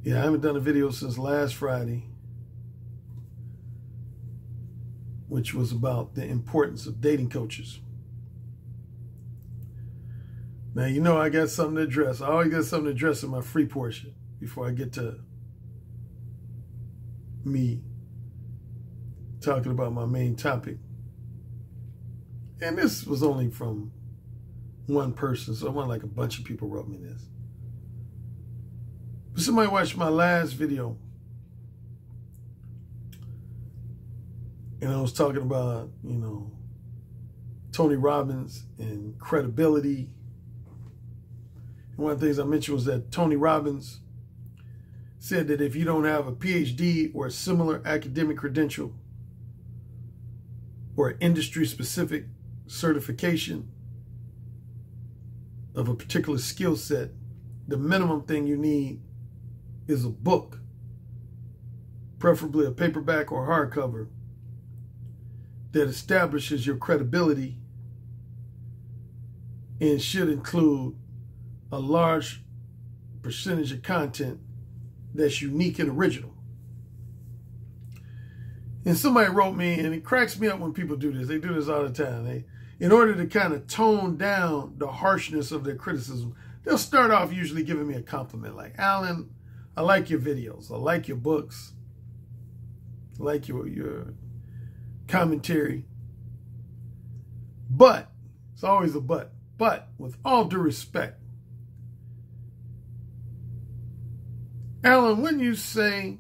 Yeah, I haven't done a video since last Friday, which was about the importance of dating coaches. Now, you know I got something to address. I always got something to address in my free portion before I get to me talking about my main topic. And this was only from one person, so it wasn't like a bunch of people wrote me this. But somebody watched my last video, and I was talking about, you know, Tony Robbins and credibility. And one of the things I mentioned was that Tony Robbins said that if you don't have a PhD or a similar academic credential or industry-specific certification of a particular skill set, the minimum thing you need is a book, preferably a paperback or hardcover, that establishes your credibility and should include a large percentage of content that's unique and original. And somebody wrote me, and it cracks me up when people do this. They do this all the time. In order to kind of tone down the harshness of their criticism, they'll start off usually giving me a compliment like, Alan, I like your videos. I like your books. I like your commentary. But, it's always a but with all due respect, Alan, wouldn't you say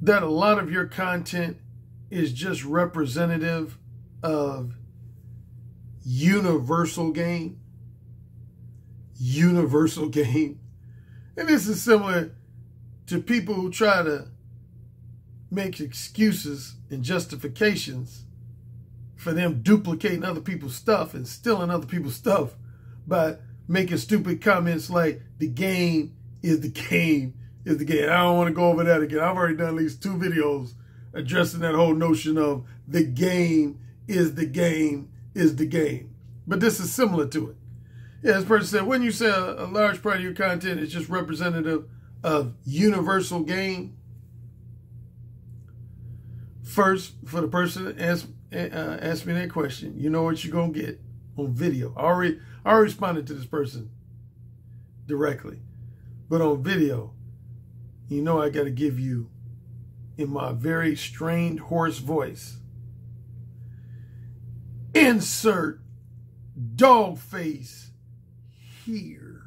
that a lot of your content is just representative of universal game? Universal game. And this is similar to people who try to make excuses and justifications for them duplicating other people's stuff and stealing other people's stuff by making stupid comments like, the game is the game is the game. I don't want to go over that again. I've already done at least 2 videos addressing that whole notion of the game is the game is the game. But this is similar to it. Yeah, this person said, when you say a large part of your content is just representative of universal game, first, for the person that asked me that question, you know what you're going to get on video. I already responded to this person directly. But on video, you know I got to give you, in my very strained, hoarse voice, insert dog face here.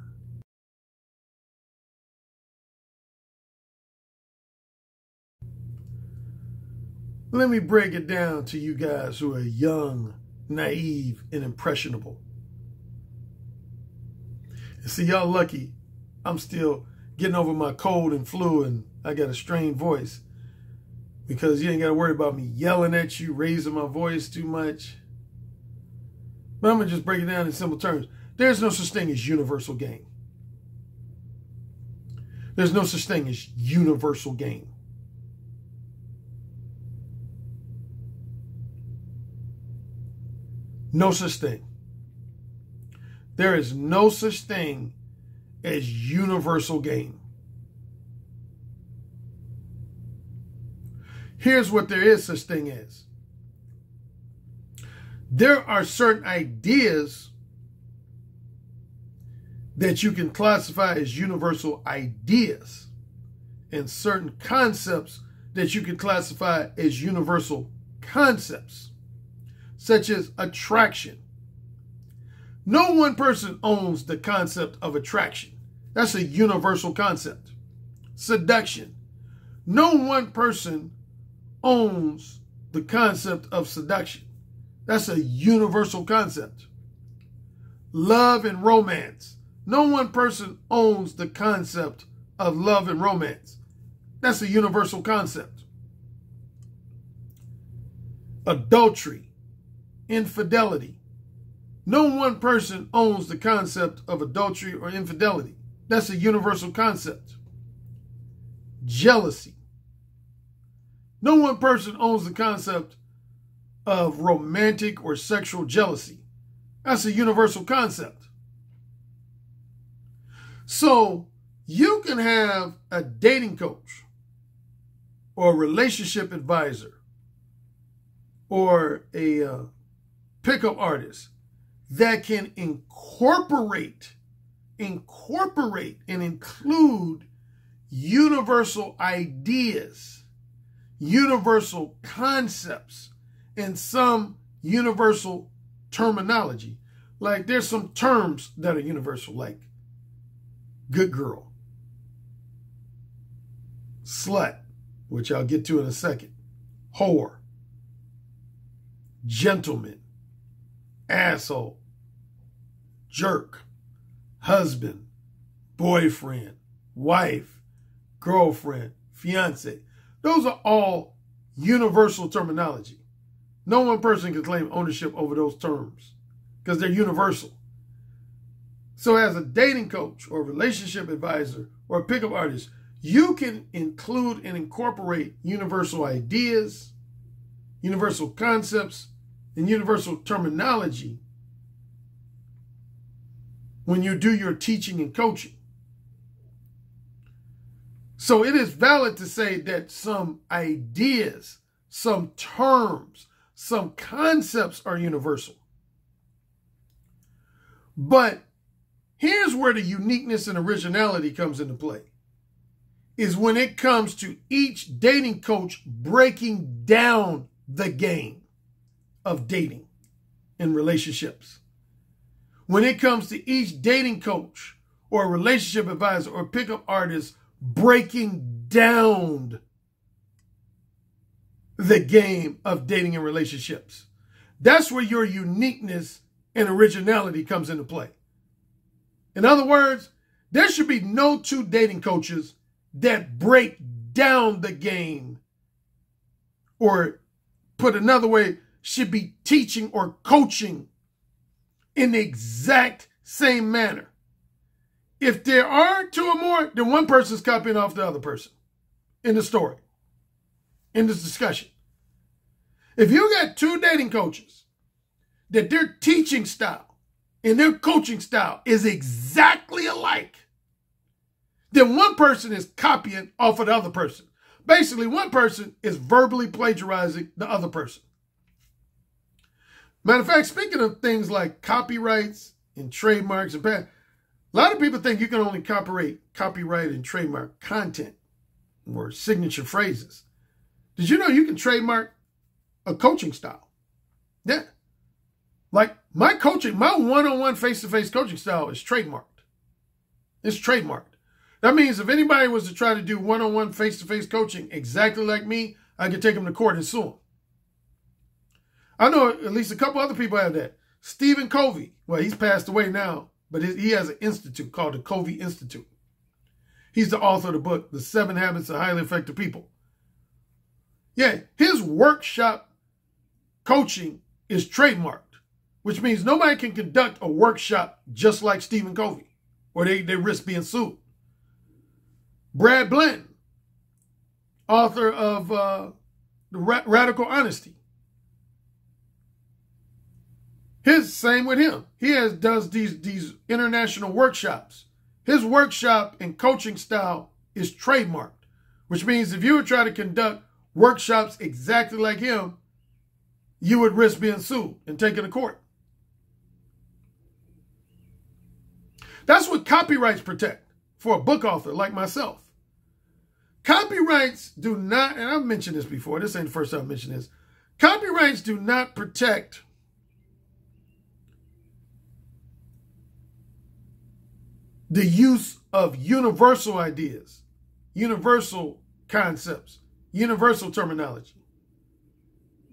Let me break it down to you guys who are young, naive, and impressionable. And see, y'all lucky I'm still getting over my cold and flu and I got a strained voice, because you ain't got to worry about me yelling at you, raising my voice too much. But I'm going to just break it down in simple terms. There's no such thing as universal game. There's no such thing as universal game. No such thing. There is no such thing as universal game. Here's what there is such thing as. There are certain ideas that you can classify as universal ideas, and certain concepts that you can classify as universal concepts, such as attraction. No one person owns the concept of attraction. That's a universal concept. Seduction. No one person owns the concept of seduction. That's a universal concept. Love and romance. No one person owns the concept of love and romance. That's a universal concept. Adultery. Infidelity. No one person owns the concept of adultery or infidelity. That's a universal concept. Jealousy. No one person owns the concept of romantic or sexual jealousy. That's a universal concept. So you can have a dating coach or a relationship advisor or a pickup artist that can incorporate and include universal ideas, universal concepts, and some universal terminology. Like there's some terms that are universal, like good girl, slut, which I'll get to in a second, whore, gentleman, asshole, jerk, husband, boyfriend, wife, girlfriend, fiance. Those are all universal terminology. No one person can claim ownership over those terms because they're universal. So as a dating coach or relationship advisor or a pickup artist, you can include and incorporate universal ideas, universal concepts, and universal terminology when you do your teaching and coaching. So it is valid to say that some ideas, some terms, some concepts are universal. But here's where the uniqueness and originality comes into play, is when it comes to each dating coach breaking down the game of dating and relationships. When it comes to each dating coach or relationship advisor or pickup artist breaking down the game of dating and relationships. That's where your uniqueness and originality comes into play. In other words, there should be no two dating coaches that break down the game, or put another way, should be teaching or coaching in the exact same manner. If there are two or more, then one person's copying off the other person in the story, in this discussion. If you got two dating coaches that their teaching style and their coaching style is exactly alike, then one person is copying off of the other person. Basically, one person is verbally plagiarizing the other person. Matter of fact, speaking of things like copyrights and trademarks and patents, a lot of people think you can only copyright and trademark content or signature phrases. Did you know you can trademark a coaching style? Yeah. Like my one-on-one face-to-face coaching style is trademarked. It's trademarked. That means if anybody was to try to do one-on-one face-to-face coaching exactly like me, I could take them to court and sue them. I know at least a couple other people have that. Stephen Covey, well, he's passed away now, but he has an institute called the Covey Institute. He's the author of the book, The 7 Habits of Highly Effective People. Yeah, his workshop coaching is trademarked, which means nobody can conduct a workshop just like Stephen Covey, or they risk being sued. Brad Blanton, author of the Radical Honesty. Same with him. He does these international workshops. His workshop and coaching style is trademarked, which means if you were trying to conduct workshops exactly like him, you would risk being sued and taken to court. That's what copyrights protect for a book author like myself. Copyrights do not, and I've mentioned this before, this ain't the first time I've mentioned this, copyrights do not protect the use of universal ideas, universal concepts, universal terminology.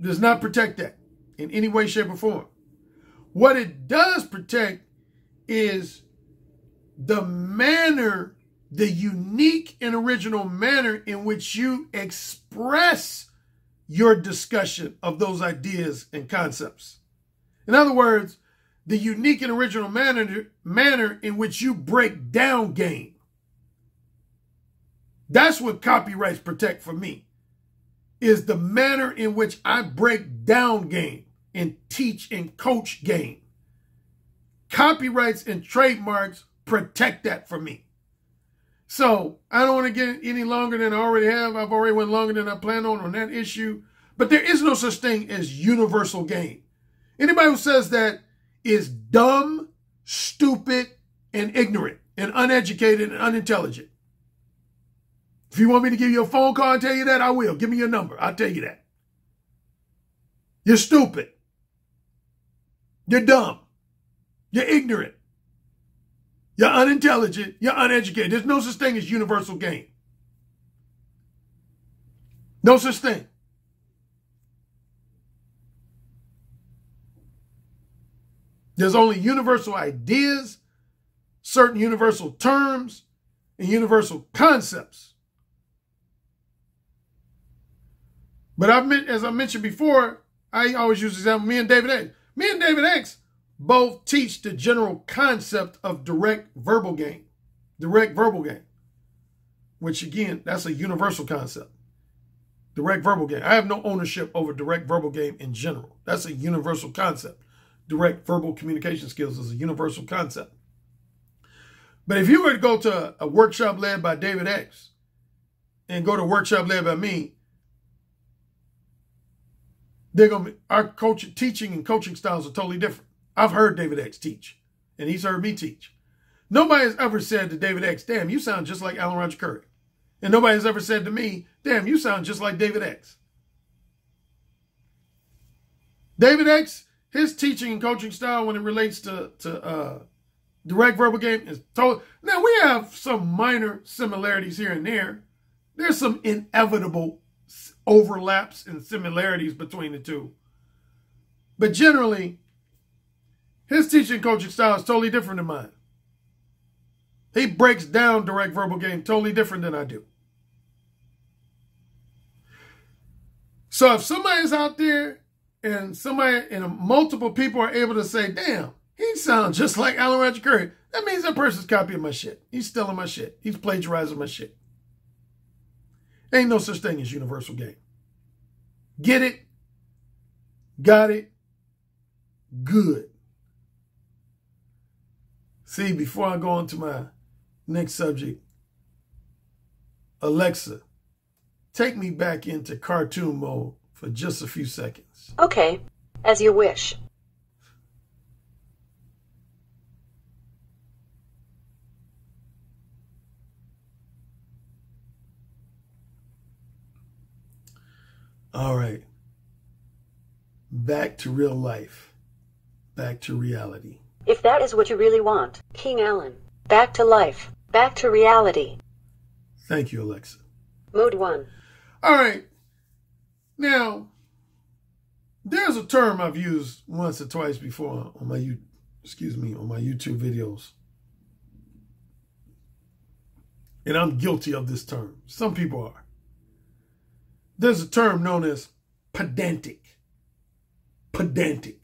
It does not protect that in any way, shape, or form. What it does protect is the manner, the unique and original manner in which you express your discussion of those ideas and concepts. In other words, the unique and original manner in which you break down game. That's what copyrights protect for me, is the manner in which I break down game and teach and coach game. copyrights and trademarks protect that for me. So I don't want to get any longer than I already have. I've already went longer than I planned on that issue. But there is no such thing as universal gain. Anybody who says that is dumb, stupid, and ignorant, and uneducated and unintelligent. If you want me to give you a phone call and tell you that, I will. Give me your number. I'll tell you that. You're stupid. You're dumb. You're ignorant. You're unintelligent. You're uneducated. There's no such thing as universal gain. No such thing. There's only universal ideas, certain universal terms, and universal concepts. But as I mentioned before, I always use the example, me and David X. Me and David X both teach the general concept of direct verbal gain. Direct verbal gain. Which again, that's a universal concept. Direct verbal gain. I have no ownership over direct verbal gain in general. That's a universal concept. Direct verbal communication skills is a universal concept. But if you were to go to a workshop led by David X and go to a workshop led by me, they're going to be, our teaching and coaching styles are totally different. I've heard David X teach, and he's heard me teach. Nobody has ever said to David X, damn, you sound just like Alan Roger Currie. And nobody has ever said to me, damn, you sound just like David X. David X, his teaching and coaching style when it relates to direct verbal game is total. Now, we have some minor similarities here and there. There's some inevitable overlaps and similarities between the two. But generally, his teaching and coaching style is totally different than mine. He breaks down direct verbal game totally different than I do. So if somebody's out there and multiple people are able to say, damn, he sounds just like Alan Roger Currie, that means that person's copying my shit. He's stealing my shit. He's plagiarizing my shit. Ain't no such thing as universal gain. Get it? Got it? Good. See, before I go on to my next subject, Alexa, take me back into cartoon mode for just a few seconds. Okay, as you wish. All right. Back to real life. Back to reality. If that is what you really want, King Alan. Back to life. Back to reality. Thank you, Alexa. Mode 1. All right. Now, there's a term I've used once or twice before on my YouTube videos. And I'm guilty of this term. Some people are. There's a term known as pedantic. Pedantic.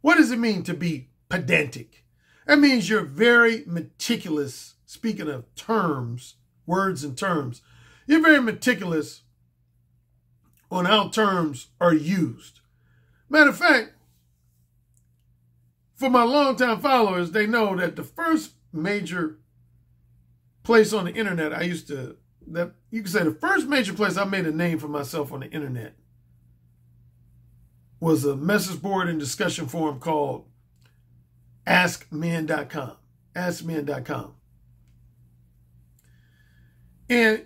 What does it mean to be pedantic? That means you're very meticulous. Speaking of terms, words and terms, you're very meticulous on how terms are used. Matter of fact, for my longtime followers, they know that the first major place on the internet you can say the first major place I made a name for myself on the internet was a message board and discussion forum called AskMen.com. AskMen.com. And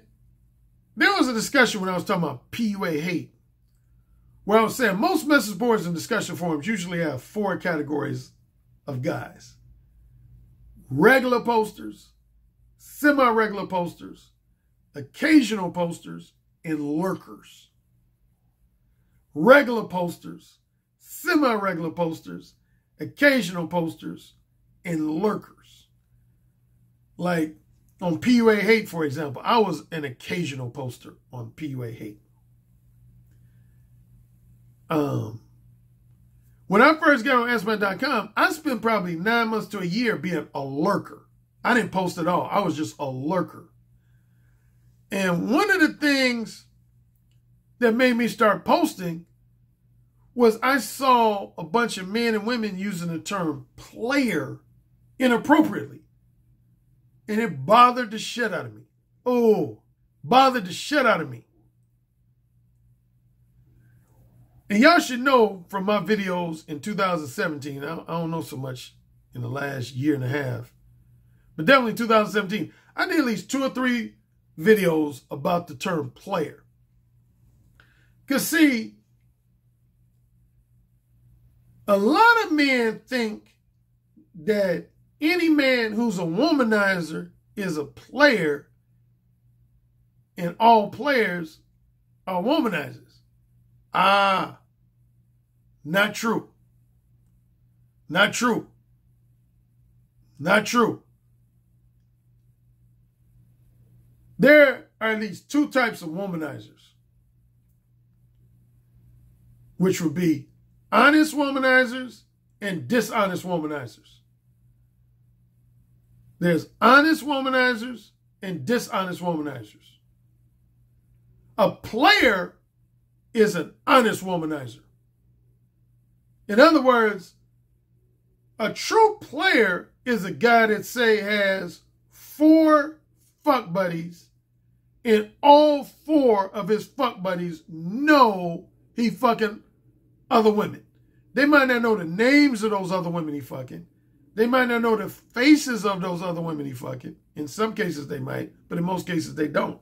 there was a discussion when I was talking about PUA hate, where I was saying most message boards and discussion forums usually have 4 categories of guys. Regular posters, semi-regular posters, occasional posters, and lurkers. Regular posters, semi-regular posters, occasional posters, and lurkers. Like on PUA hate, for example, I was an occasional poster on PUA hate. When I first got on AskMen.com, I spent probably 9 months to a year being a lurker. I didn't post at all. I was just a lurker. And one of the things that made me start posting was I saw a bunch of men and women using the term player inappropriately. And it bothered the shit out of me. Oh, bothered the shit out of me. And y'all should know from my videos in 2017, I don't know so much in the last year and a half, but definitely 2017, I did at least 2 or 3 videos about the term player. Because see, a lot of men think that any man who's a womanizer is a player and all players are womanizers. Not true. Not true. Not true. There are at least 2 types of womanizers, which would be honest womanizers and dishonest womanizers. There's honest womanizers and dishonest womanizers. A player is an honest womanizer. In other words, a true player is a guy that, say, has 4 fuck buddies and all 4 of his fuck buddies know he fucking other women. They might not know the names of those other women he fucking. They might not know the faces of those other women he fucking. In some cases they might, but in most cases they don't.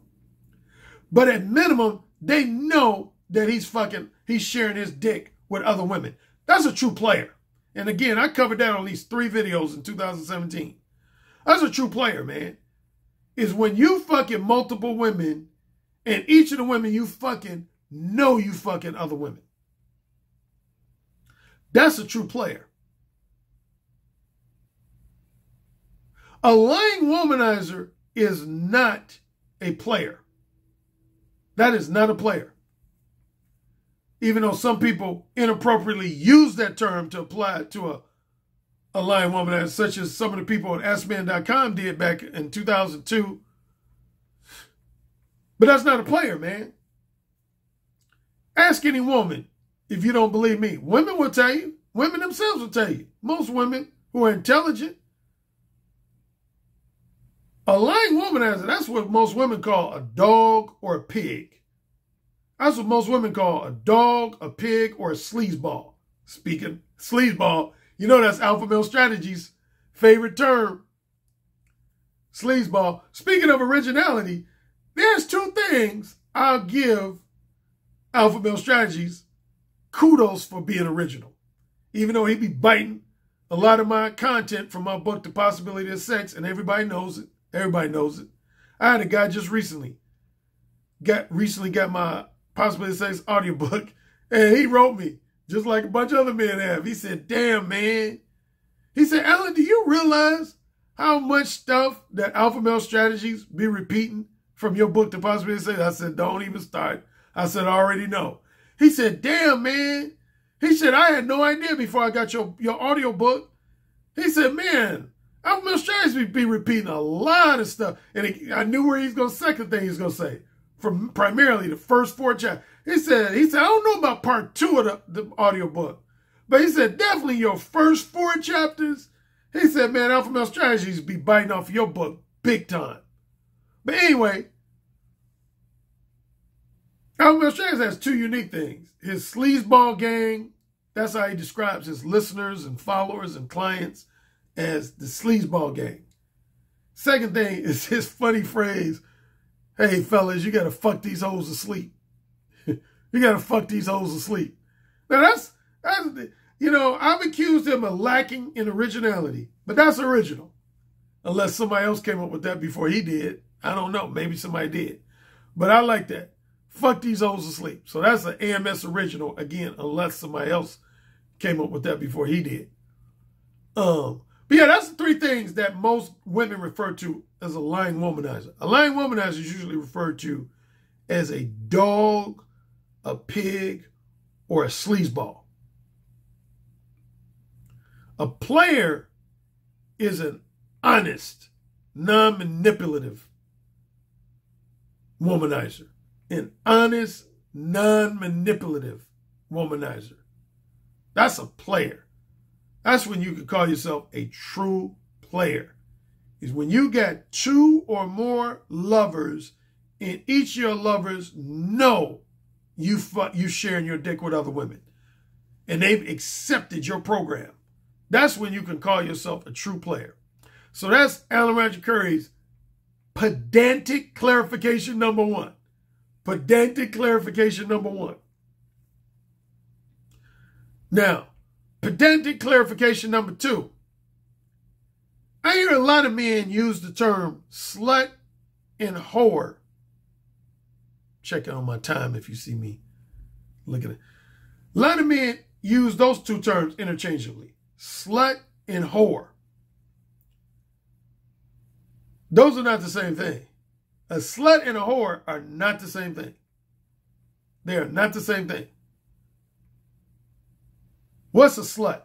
But at minimum, they know that he's sharing his dick with other women. That's a true player. And again, I covered that on at least 3 videos in 2017. That's a true player, man. Is when you fucking multiple women and each of the women you fucking know you fucking other women. That's a true player. A lying womanizer is not a player. That is not a player. Even though some people inappropriately use that term to apply it to a lying womanizer, such as some of the people at AskMan.com did back in 2002. But that's not a player, man. Ask any woman if you don't believe me. Women will tell you. Women themselves will tell you. Most women who are intelligent. A lying womanizer, that's what most women call a dog or a pig. That's what most women call a dog, a pig, or a sleazeball. Speaking sleazeball, you know that's Alpha Male Strategy's favorite term. Sleazeball. Speaking of originality, there's 2 things I'll give Alpha Male Strategies kudos for being original. Even though he be biting a lot of my content from my book, The Possibility of Sex, and everybody knows it. Everybody knows it. I had a guy just recently got my Possibility of Sex audiobook, and he wrote me, just like a bunch of other men have. He said, damn, man. He said, Alan, do you realize how much stuff that Alpha Male Strategies be repeating from your book, The Possibility of Sex? I said, don't even start. I said, I already know. He said, damn, man. He said, I had no idea before I got your audiobook. He said, man, Alpha Male Strategies be repeating a lot of stuff. And I knew where he's going to, second thing he's going to say. From primarily the first 4 chapters. He said, I don't know about part 2 of the audiobook. But he said, definitely your first 4 chapters. He said, man, Alpha Male Strategies be biting off your book big time. But anyway, Alpha Male Strategies has 2 unique things. His sleazeball gang, that's how he describes his listeners and followers and clients, as the sleazeball gang. Second thing is his funny phrase, hey, fellas, you got to fuck these hoes asleep. You got to fuck these hoes asleep. Now, that's, you know, I've accused him of lacking in originality, but that's original. Unless somebody else came up with that before he did. I don't know. Maybe somebody did. But I like that. Fuck these hoes asleep. So that's an AMS original, again, unless somebody else came up with that before he did. But yeah, that's the 3 things that most women refer to as a lying womanizer. A lying womanizer is usually referred to as a dog, a pig, or a sleazeball. A player is an honest, non-manipulative womanizer. An honest, non-manipulative womanizer. That's a player. That's when you can call yourself a true player is when you got 2 or more lovers and each of your lovers know you sharing your dick with other women and they've accepted your program. That's when you can call yourself a true player. So that's Alan Roger Currie's pedantic clarification number 1. Pedantic clarification number 1. Now, pedantic clarification number 2. I hear a lot of men use the term slut and whore. Check on my time if you see me looking at it. A lot of men use those 2 terms interchangeably. Slut and whore. Those are not the same thing. A slut and a whore are not the same thing. They are not the same thing. What's a slut?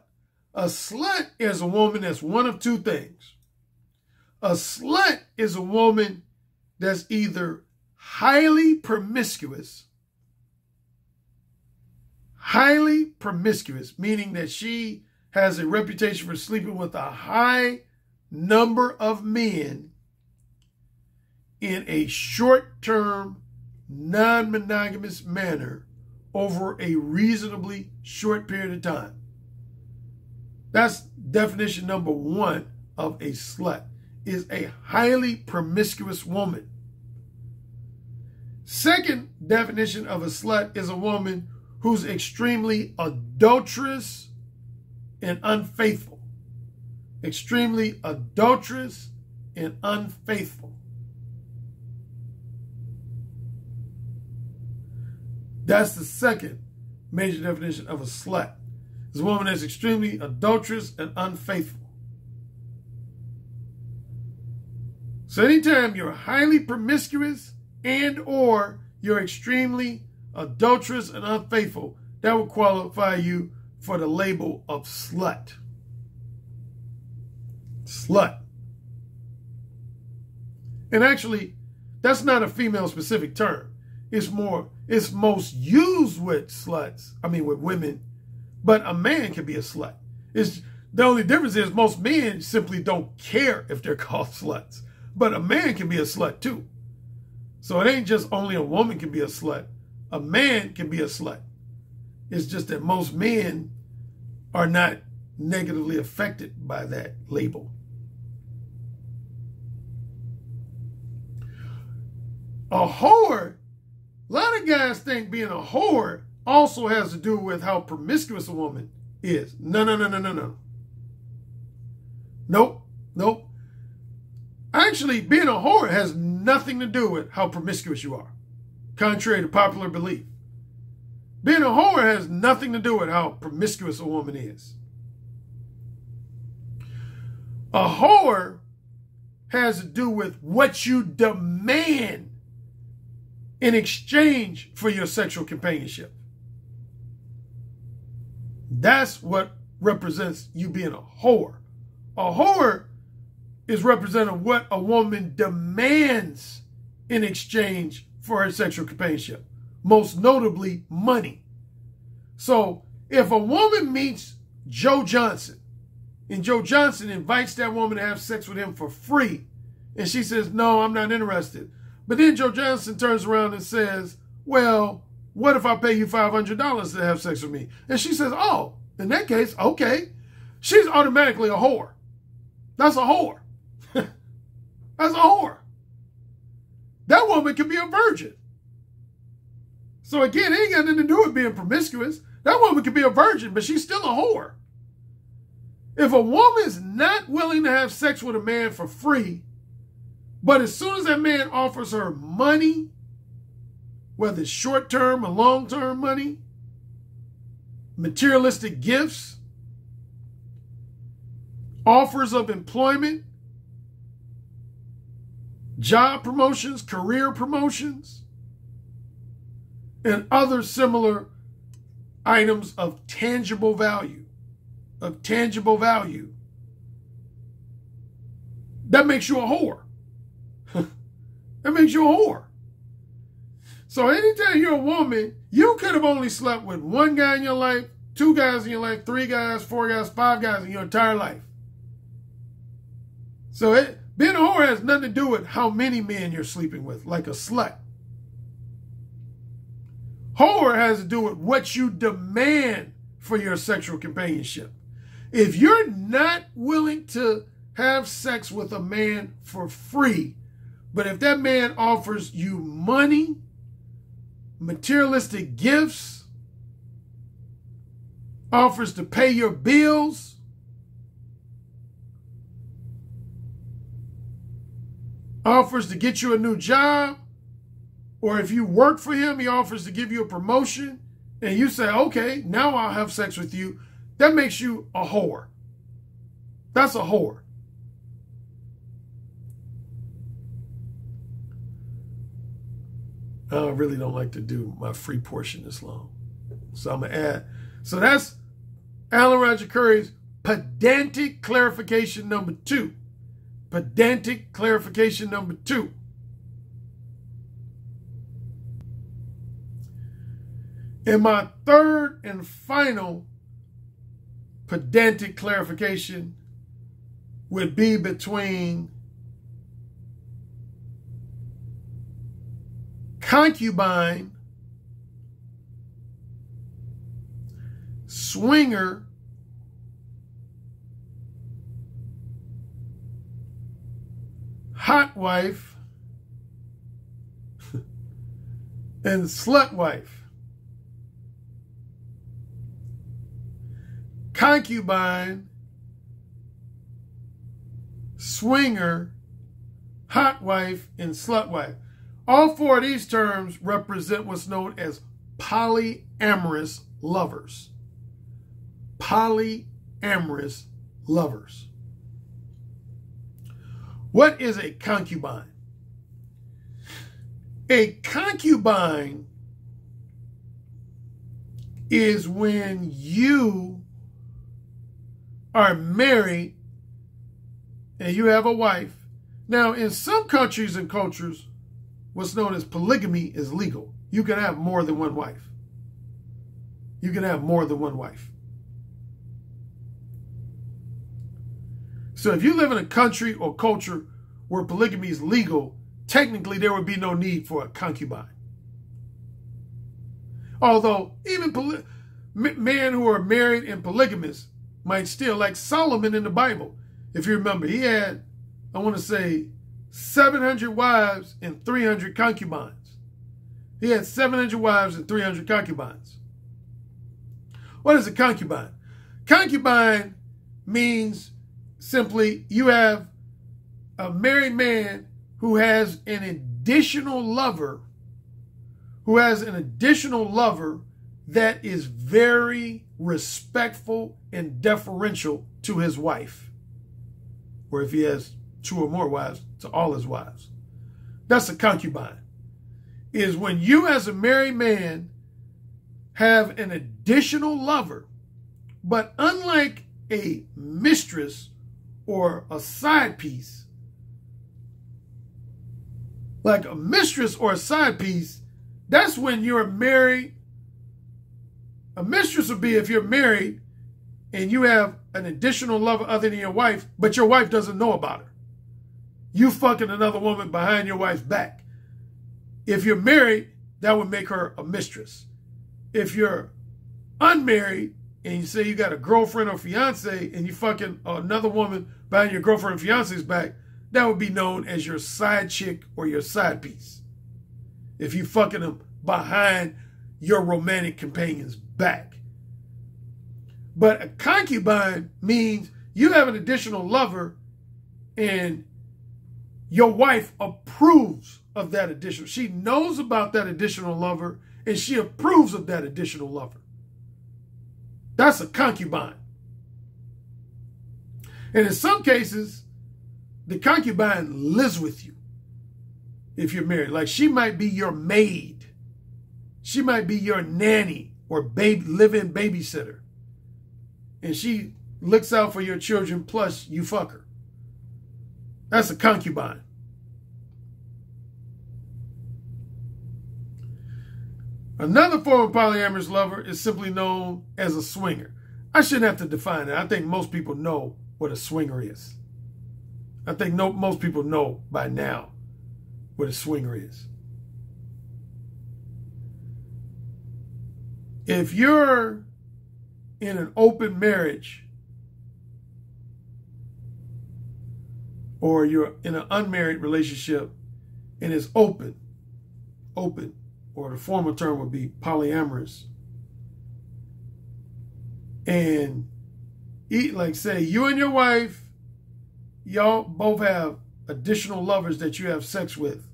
A slut is a woman that's one of 2 things. A slut is a woman that's either highly promiscuous, meaning that she has a reputation for sleeping with a high number of men in a short-term, non-monogamous manner over a reasonably short period of time. That's definition number 1 of a slut, is a highly promiscuous woman. Second definition of a slut is a woman who's extremely adulterous and unfaithful. Extremely adulterous and unfaithful. That's the second major definition of a slut. It's a woman that's extremely adulterous and unfaithful. So anytime you're highly promiscuous and or you're extremely adulterous and unfaithful, that would qualify you for the label of slut. Slut. And actually, that's not a female specific term. It's most used with sluts, with women, but a man can be a slut. The only difference is most men simply don't care if they're called sluts, but a man can be a slut too. So it ain't just only a woman can be a slut. A man can be a slut. It's just that most men are not negatively affected by that label. A whore, a lot of guys think being a whore also has to do with how promiscuous a woman is. No. Nope. Actually, being a whore has nothing to do with how promiscuous you are, contrary to popular belief. Being a whore has nothing to do with how promiscuous a woman is. A whore has to do with what you demand in exchange for your sexual companionship. That's what represents you being a whore. A whore is representing what a woman demands in exchange for her sexual companionship, most notably money. So if a woman meets Joe Johnson and Joe Johnson invites that woman to have sex with him for free, and she says, no, I'm not interested. But then Joe Johnson turns around and says, well, what if I pay you $500 to have sex with me? And she says, oh, in that case, okay. She's automatically a whore. That's a whore. That's a whore. That woman can be a virgin. So again, it ain't got nothing to do with being promiscuous. That woman can be a virgin, but she's still a whore. If a woman's not willing to have sex with a man for free, but as soon as that man offers her money, whether it's short-term or long-term money, materialistic gifts, offers of employment, job promotions, career promotions, and other similar items of tangible value, that makes you a whore. That makes you a whore. So anytime you're a woman, you could have only slept with one guy in your life, 2 guys in your life, 3 guys, 4 guys, 5 guys in your entire life. So being a whore has nothing to do with how many men you're sleeping with, like a slut. Whore has to do with what you demand for your sexual companionship. If you're not willing to have sex with a man for free, but if that man offers you money, materialistic gifts, offers to pay your bills, offers to get you a new job, or if you work for him, he offers to give you a promotion, and you say, okay, now I'll have sex with you, that makes you a whore. That's a whore. I really don't like to do my free portion this long. So I'm going to add. So that's Alan Roger Currie's pedantic clarification number 2. Pedantic clarification number 2. And my third and final pedantic clarification would be between concubine, swinger, hot wife, and slut wife. Concubine, swinger, hot wife, and slut wife. All 4 of these terms represent what's known as polyamorous lovers. Polyamorous lovers. What is a concubine? A concubine is when you are married and you have a wife. Now, in some countries and cultures, what's known as polygamy is legal. You can have more than one wife. You can have more than one wife. So if you live in a country or culture where polygamy is legal, technically there would be no need for a concubine. Although even men who are married and polygamous might still, like Solomon in the Bible. If you remember, he had, I want to say, 700 wives and 300 concubines. He had 700 wives and 300 concubines. What is a concubine? Concubine means simply you have a married man who has an additional lover, that is very respectful and deferential to his wife. Or if he has 2 or more wives, to all his wives. That's a concubine. Is when you as a married man have an additional lover, but unlike a mistress or a side piece, like a mistress or a side piece, that's when you're married. A mistress would be if you're married and you have an additional lover other than your wife, but your wife doesn't know about her. You fucking another woman behind your wife's back. If you're married, that would make her a mistress. If you're unmarried and you say you got a girlfriend or fiance and you fucking another woman behind your girlfriend or fiance's back, that would be known as your side chick or your side piece. If you fucking them behind your romantic companion's back. But a concubine means you have an additional lover and your wife approves of that additional. She knows about that additional lover and she approves of that additional lover. That's a concubine. And in some cases, the concubine lives with you if you're married. Like she might be your maid. She might be your nanny or live-in babysitter. And she looks out for your children plus you fuck her. That's a concubine. Another form of polyamorous lover is simply known as a swinger. I shouldn't have to define it. I think most people know what a swinger is. I think most people know by now what a swinger is. If you're in an open marriage or you're in an unmarried relationship and it's open, or the formal term would be polyamorous, and like say you and your wife, y'all both have additional lovers that you have sex with,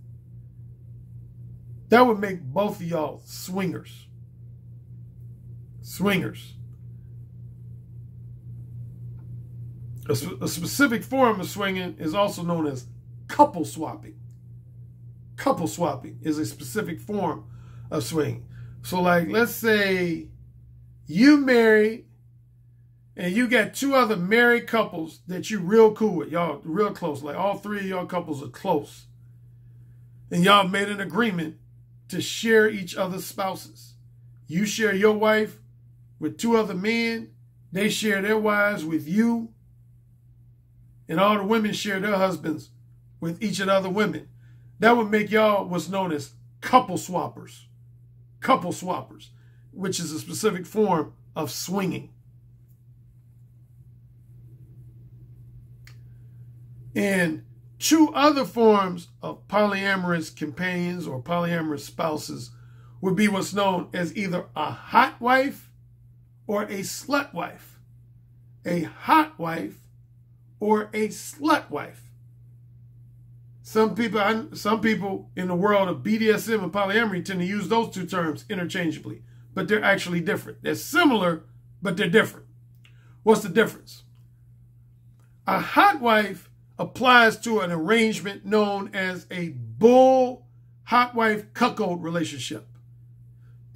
that would make both of y'all swingers. Swingers. A specific form of swinging is also known as couple swapping. Couple swapping is a specific form of swinging. So like, let's say you married and you got two other married couples that you real cool with. Y'all real close. Like all three of y'all couples are close. And y'all made an agreement to share each other's spouses. You share your wife with two other men. They share their wives with you. And all the women share their husbands with each of the other women. That would make y'all what's known as couple swappers. Couple swappers, which is a specific form of swinging. And two other forms of polyamorous companions or polyamorous spouses would be what's known as either a hot wife or a slut wife. A hot wife or a slut wife. Some people in the world of BDSM and polyamory tend to use those two terms interchangeably, but they're actually different. They're similar, but they're different. What's the difference? A hot wife applies to an arrangement known as a bull hot wife cuckold relationship.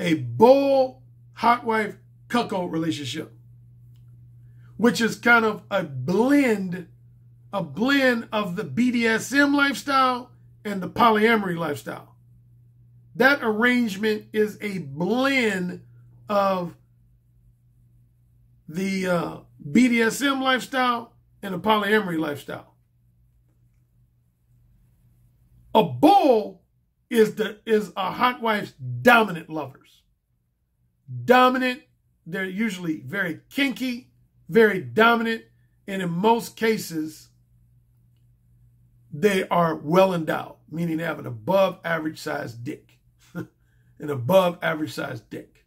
A bull hot wife cuckold relationship, which is kind of a blend of the BDSM lifestyle and the polyamory lifestyle. That arrangement is a blend of the BDSM lifestyle and the polyamory lifestyle. A bull is a hot wife's dominant lovers. Dominant, they're usually very kinky, very dominant, and in most cases, they are well endowed, meaning they have an above average size dick. An above average size dick.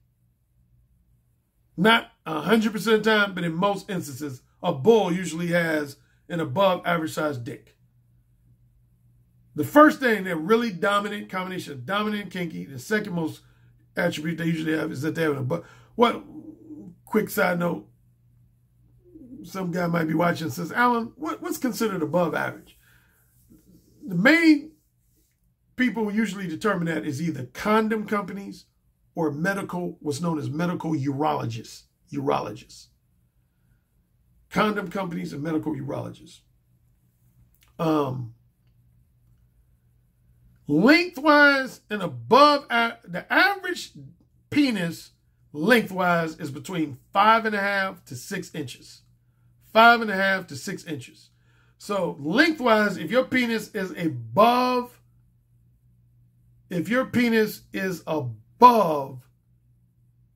Not 100% of the time, but in most instances, a bull usually has an above average size dick. The first thing, they're really dominant, combination of dominant and kinky. The second most attribute they usually have is that they have an above. What, quick side note, some guy might be watching and says, Alan, what's considered above average? The main people who usually determine that is either condom companies or what's known as medical urologists. Condom companies and medical urologists. Lengthwise and above, the average penis lengthwise is between 5.5 to 6 inches. 5.5 to 6 inches. So lengthwise, if your penis is above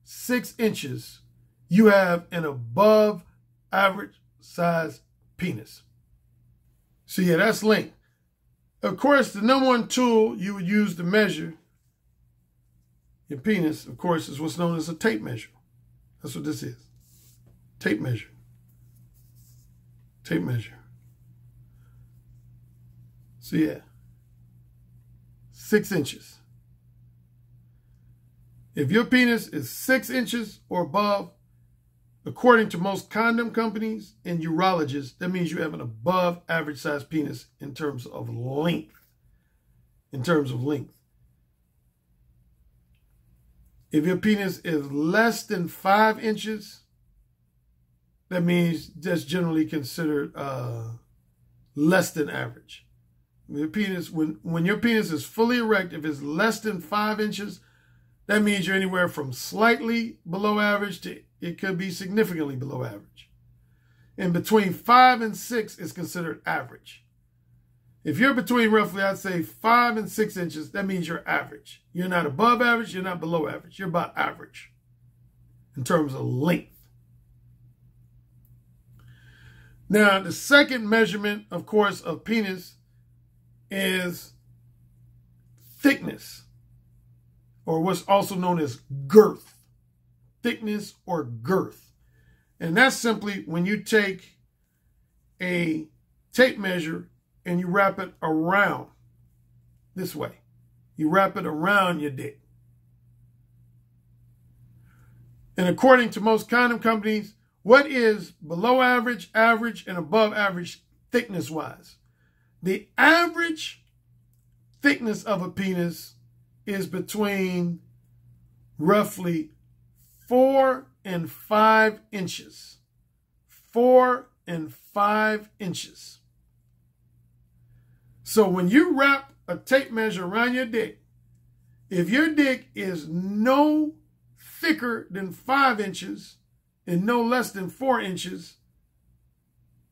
6 inches, you have an above average size penis. So yeah, that's length. Of course, the number one tool you would use to measure your penis, of course, is what's known as a tape measure. That's what this is. Tape measure. Tape measure. So yeah, 6 inches. If your penis is 6 inches or above, according to most condom companies and urologists, that means you have an above average size penis in terms of length. In terms of length. If your penis is less than 5 inches, that means that's generally considered less than average. Your penis, when your penis is fully erect, if it's less than 5 inches, that means you're anywhere from slightly below average to it could be significantly below average. And between 5 and 6 is considered average. If you're between roughly, I'd say 5 and 6 inches, that means you're average. You're not above average, you're not below average. You're about average in terms of length. Now, the second measurement, of course, of penis is thickness, or what's also known as girth. Thickness or girth. And that's simply when you take a tape measure and you wrap it around this way. You wrap it around your dick. And according to most condom companies, what is below average, average, and above average thickness-wise? The average thickness of a penis is between roughly 4 and 5 inches. 4 and 5 inches. So when you wrap a tape measure around your dick, if your dick is no thicker than 5 inches and no less than 4 inches,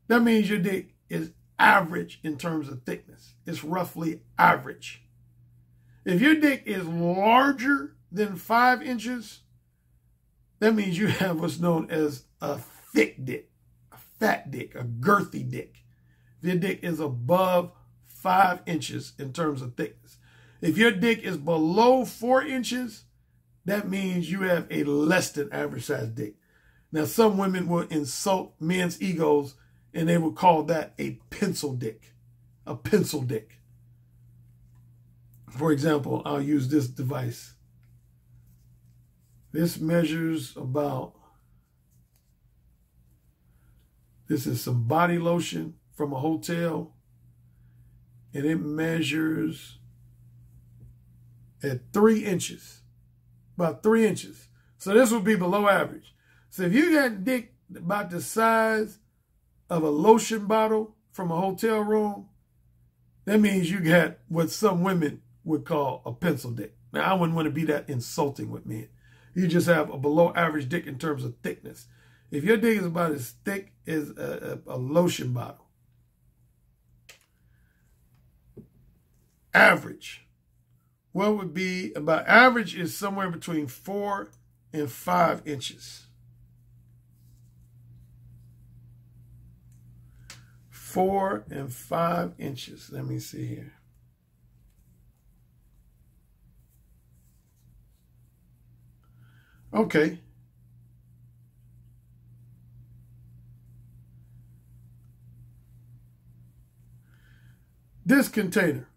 that means your dick is average in terms of thickness. It's roughly average. If your dick is larger than 5 inches, that means you have what's known as a thick dick, a fat dick, a girthy dick. If your dick is above 5 inches in terms of thickness. If your dick is below 4 inches, that means you have a less than average size dick. Now, some women will insult men's egos and they will call that a pencil dick. A pencil dick. For example, I'll use this device. This measures about, this is some body lotion from a hotel, and it measures at 3 inches, about 3 inches. So this would be below average. So if you got dick about the size of a lotion bottle from a hotel room, that means you got what some women would call a pencil dick. Now, I wouldn't want to be that insulting with men. You just have a below average dick in terms of thickness. If your dick is about as thick as a lotion bottle, average, what would be about average is somewhere between 4 and 5 inches. 4 and 5 inches. Let me see here. Okay. This container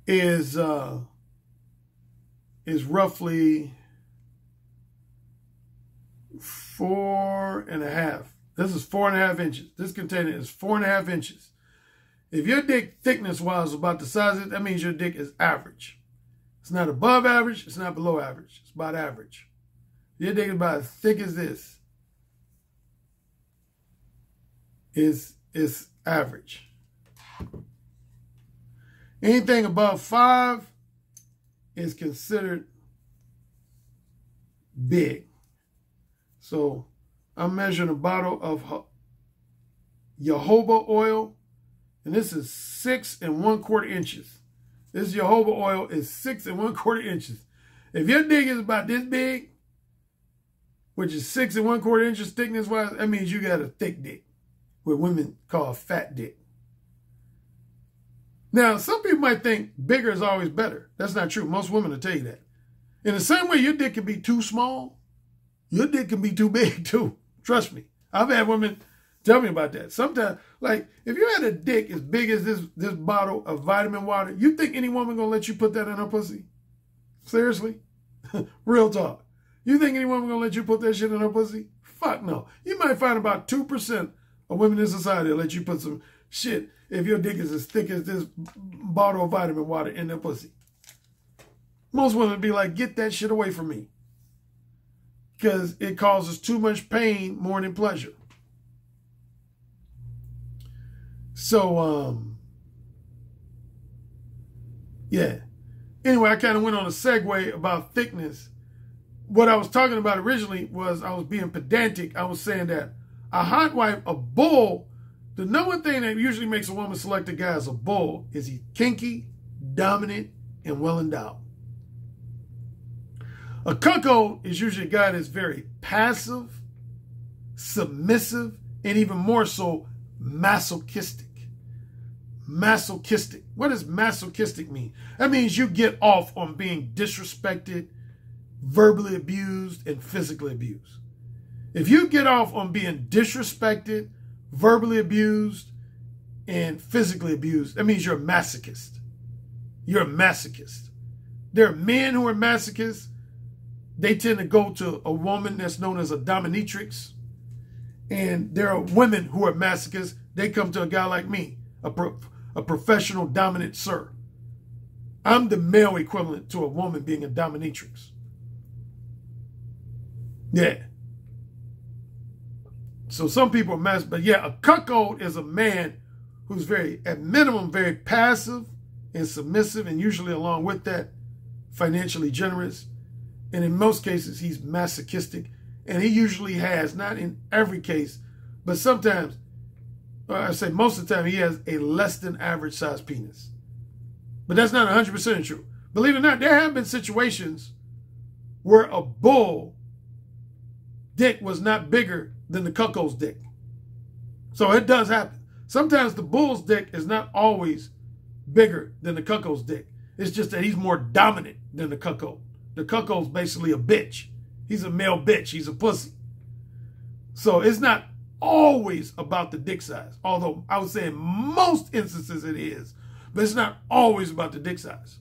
is roughly 4.5. This is 4.5 inches. This container is 4.5 inches. If your dick thickness-wise is about the size of it, that means your dick is average. It's not above average. It's not below average. It's about average. Your dick is about as thick as this. Is average. Anything above 5 is considered big. So I'm measuring a bottle of jojoba oil, and this is 6 1/4 inches. This jojoba oil is 6 1/4 inches. If your dick is about this big, which is 6 1/4 inches thickness-wise, that means you got a thick dick, what women call a fat dick. Now, some people might think bigger is always better. That's not true. Most women will tell you that. In the same way your dick can be too small, your dick can be too big too. Trust me. I've had women tell me about that. Sometimes, like, if you had a dick as big as this bottle of vitamin water, you think any woman gonna let you put that in her pussy? Seriously? Real talk. You think any woman gonna let you put that shit in her pussy? Fuck no. You might find about 2% of women in society will let you put some shit if your dick is as thick as this bottle of vitamin water in their pussy. Most women be like, get that shit away from me. Because it causes too much pain more than pleasure. So, yeah. Anyway, I kind of went on a segue about thickness. What I was talking about originally was I was being pedantic. I was saying that a hot wife, a bull, The number one thing that usually makes a woman select a guy as a bull is he's kinky, dominant, and well endowed. A cuckold is usually a guy that's very passive, submissive, and even more so masochistic. Masochistic. What does masochistic mean? That means you get off on being disrespected, verbally abused, and physically abused. If you get off on being disrespected, verbally abused, and physically abused, that means you're a masochist. You're a masochist. There are men who are masochists. They tend to go to a woman that's known as a dominatrix. And there are women who are masochists. They come to a guy like me, a professional dominant sir. I'm the male equivalent to a woman being a dominatrix. Yeah. So some people are masochists, but yeah, a cuckold is a man who's at minimum, very passive and submissive, and usually along with that, financially generous. And in most cases, he's masochistic. And he usually has, not in every case, but sometimes, or I say most of the time, he has a less than average size penis. But that's not 100% true. Believe it or not, there have been situations where a bull dick was not bigger than the cuckold's dick. So it does happen. Sometimes the bull's dick is not always bigger than the cuckold's dick. It's just that he's more dominant than the cuckold. The cuckold's basically a bitch. He's a male bitch. He's a pussy. So it's not always about the dick size. Although I would say in most instances it is. But it's not always about the dick size.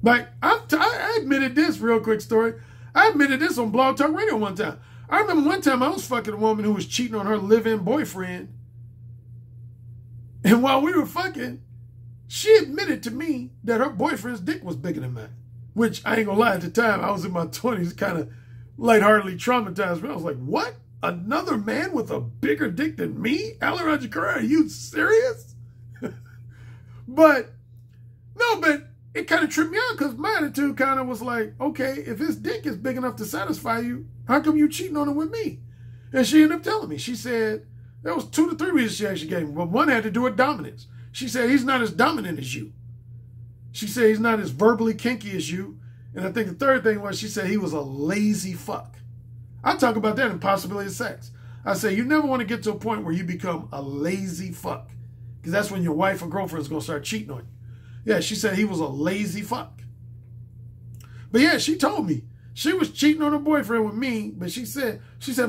Like, I admitted this, real quick story. I admitted this on Blog Talk Radio one time. I remember one time I was fucking a woman who was cheating on her live-in boyfriend. And while we were fucking, she admitted to me that her boyfriend's dick was bigger than mine. Which, I ain't gonna lie, at the time, I was in my 20s, kind of lightheartedly traumatized. But I was like, what? Another man with a bigger dick than me? Alan Currie, are you serious? But it kind of tripped me out because my attitude kind of was like, okay, if his dick is big enough to satisfy you, how come you cheating on him with me? And she ended up telling me. She said, there was 2 to 3 reasons she actually gave me, but one had to do with dominance. She said, he's not as dominant as you. She said, he's not as verbally kinky as you. And I think the third thing was, she said he was a lazy fuck. I talk about that in Possibility of Sex. I say, you never want to get to a point where you become a lazy fuck, because that's when your wife or girlfriend is going to start cheating on you. Yeah, she said he was a lazy fuck. But yeah, she told me she was cheating on her boyfriend with me, but she said,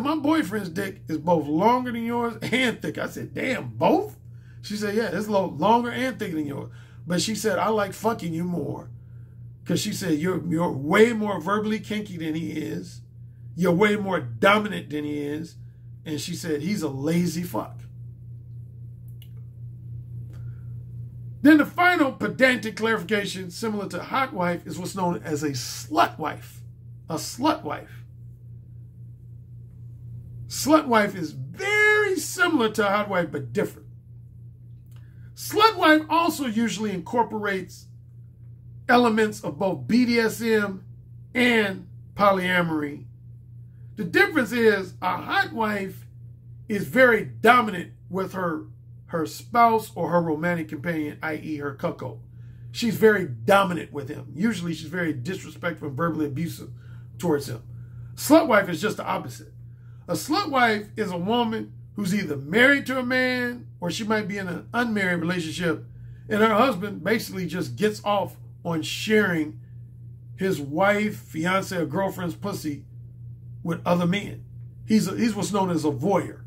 my boyfriend's dick is both longer than yours and thicker. I said, damn, both? She said, yeah, it's a little longer and thicker than yours. But she said, I like fucking you more. Because she said, you're way more verbally kinky than he is. You're way more dominant than he is. And she said, he's a lazy fuck. Then the final pedantic clarification, similar to hot wife, is what's known as a slut wife. A slut wife. Slut wife is very similar to a hot wife, but different. Slut wife also usually incorporates elements of both BDSM and polyamory. The difference is a hot wife is very dominant with her spouse or her romantic companion, i.e. her cuckold. She's very dominant with him. Usually she's very disrespectful and verbally abusive towards him. Slut wife is just the opposite. A slut wife is a woman who's either married to a man or she might be in an unmarried relationship, and her husband basically just gets off on sharing his wife, fiance, or girlfriend's pussy with other men. He's what's known as a voyeur.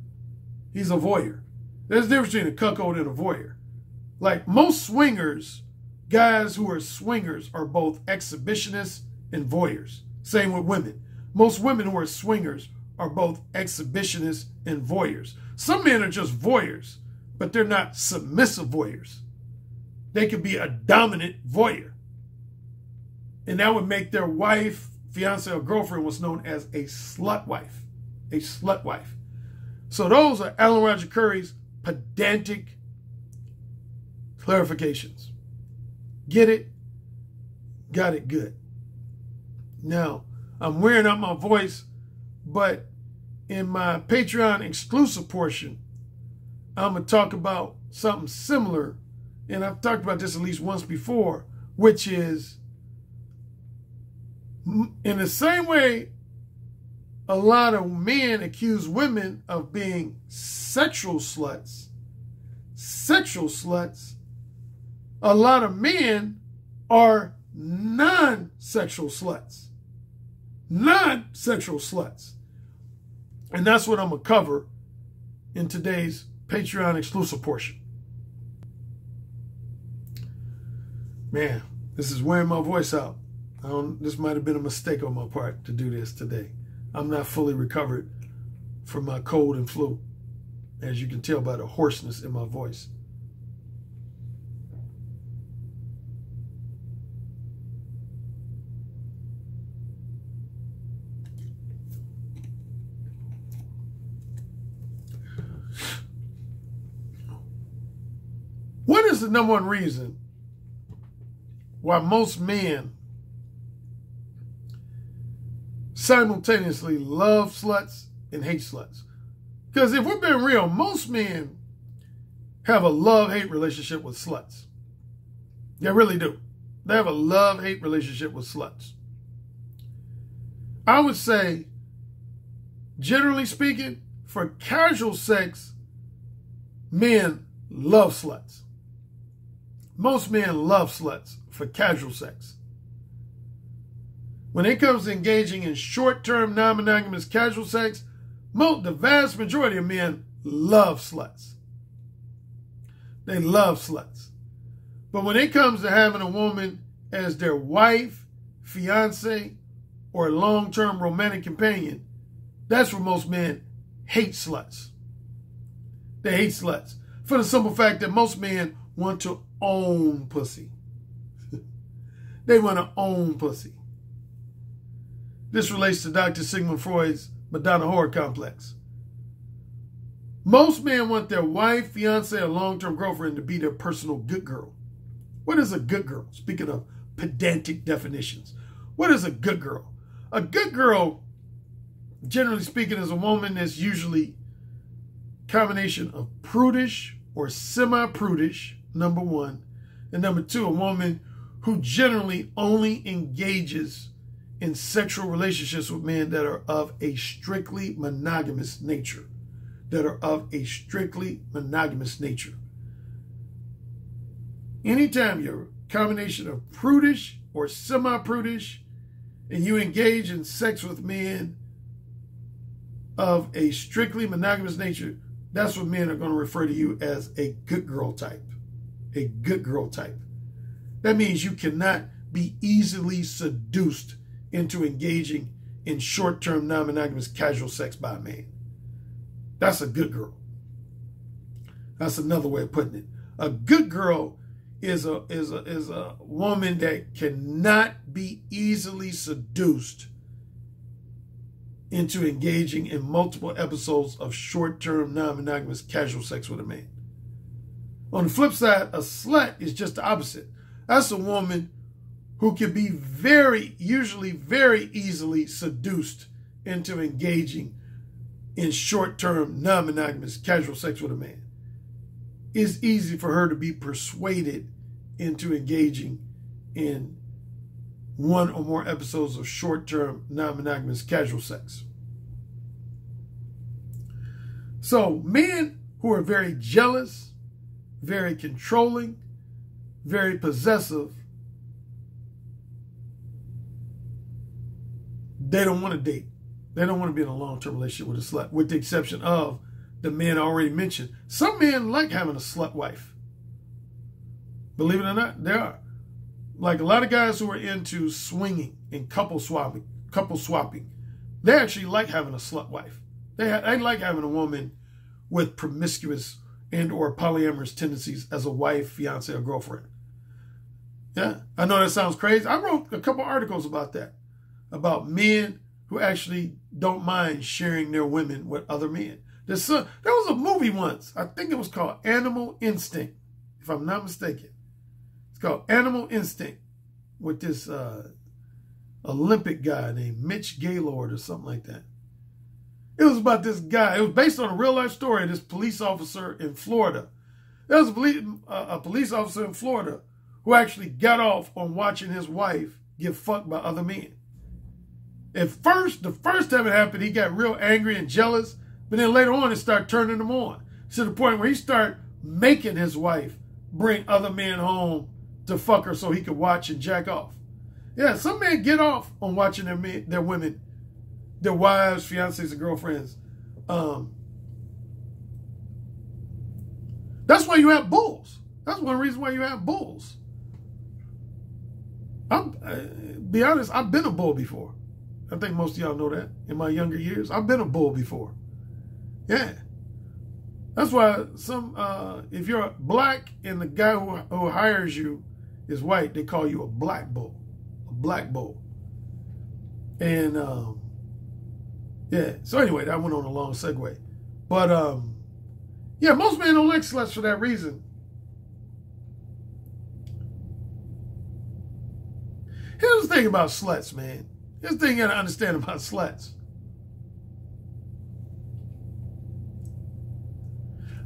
He's a voyeur. There's a difference between a cuckold and a voyeur. Like most swingers, guys who are swingers are both exhibitionists and voyeurs. Same with women. Most women who are swingers are both exhibitionists and voyeurs. Some men are just voyeurs, but they're not submissive voyeurs. They could be a dominant voyeur. And that would make their wife, fiance, or girlfriend what's known as a slut wife. A slut wife. So those are Alan Roger Currie's pedantic clarifications. Get it? Got it good. Now, I'm wearing out my voice, but in my Patreon exclusive portion, I'm going to talk about something similar, and I've talked about this at least once before, which is in the same way a lot of men accuse women of being sexual sluts, a lot of men are non-sexual sluts. Non-sexual sluts. And that's what I'm going to cover in today's Patreon exclusive portion. Man, this is wearing my voice out. This might have been a mistake on my part to do this today. I'm not fully recovered from my cold and flu, as you can tell by the hoarseness in my voice. What is the number one reason why most men simultaneously love sluts and hate sluts? Because if we're being real, most men have a love-hate relationship with sluts. They really do. They have a love-hate relationship with sluts. I would say, generally speaking, for casual sex, men love sluts. Most men love sluts for casual sex. When it comes to engaging in short-term, non-monogamous casual sex, the vast majority of men love sluts. They love sluts. But when it comes to having a woman as their wife, fiance, or long-term romantic companion, that's where most men hate sluts. They hate sluts for the simple fact that most men want to own pussy. They want to own pussy. This relates to Dr. Sigmund Freud's Madonna horror complex. Most men want their wife, fiance, or long-term girlfriend to be their personal good girl. What is a good girl? Speaking of pedantic definitions, what is a good girl? A good girl, generally speaking, is a woman that's usually a combination of prudish or semi-prudish, number one, and number two, a woman who generally only engages in sexual relationships with men that are of a strictly monogamous nature. Anytime you're a combination of prudish or semi-prudish and you engage in sex with men of a strictly monogamous nature, that's what men are going to refer to you as a good girl type. A good girl type. That means you cannot be easily seduced into engaging in short-term, non-monogamous casual sex by a man. That's a good girl. That's another way of putting it. A good girl is a woman that cannot be easily seduced into engaging in multiple episodes of short-term, non-monogamous casual sex with a man. On the flip side, a slut is just the opposite. That's a woman who can be usually very easily seduced into engaging in short-term, non-monogamous casual sex with a man. It's easy for her to be persuaded into engaging in one or more episodes of short-term, non-monogamous casual sex. So men who are very jealous, very controlling, very possessive, they don't want to date. They don't want to be in a long-term relationship with a slut, with the exception of the men I already mentioned. Some men like having a slut wife. Believe it or not, there are. Like a lot of guys who are into swinging and couple swapping, they actually like having a slut wife. They like having a woman with promiscuous and or polyamorous tendencies as a wife, fiance, or girlfriend. Yeah, I know that sounds crazy. I wrote a couple articles about that, about men who actually don't mind sharing their women with other men. There was a movie once, I think it was called Animal Instinct, if I'm not mistaken. It's called Animal Instinct, with this Olympic guy named Mitch Gaylord or something like that. It was about this guy. It was based on a real life story of this police officer in Florida. There was a police officer in Florida who actually got off on watching his wife get fucked by other men. At first, the first time it happened, he got real angry and jealous, but then later on, it started turning him on to the point where he started making his wife bring other men home to fuck her so he could watch and jack off. Yeah, some men get off on watching their women, their wives, fiancés, and girlfriends. That's why you have bulls. That's one reason why you have bulls. Be honest, I've been a bull before. I think most of y'all know that. In my younger years, I've been a bull before. Yeah. That's why if you're black and the guy who hires you is white, they call you a black bull. A black bull. And, yeah. So anyway, that went on a long segue. But, yeah, most men don't like sluts for that reason. Here's the thing about sluts, man. Here's the thing you gotta understand about sluts.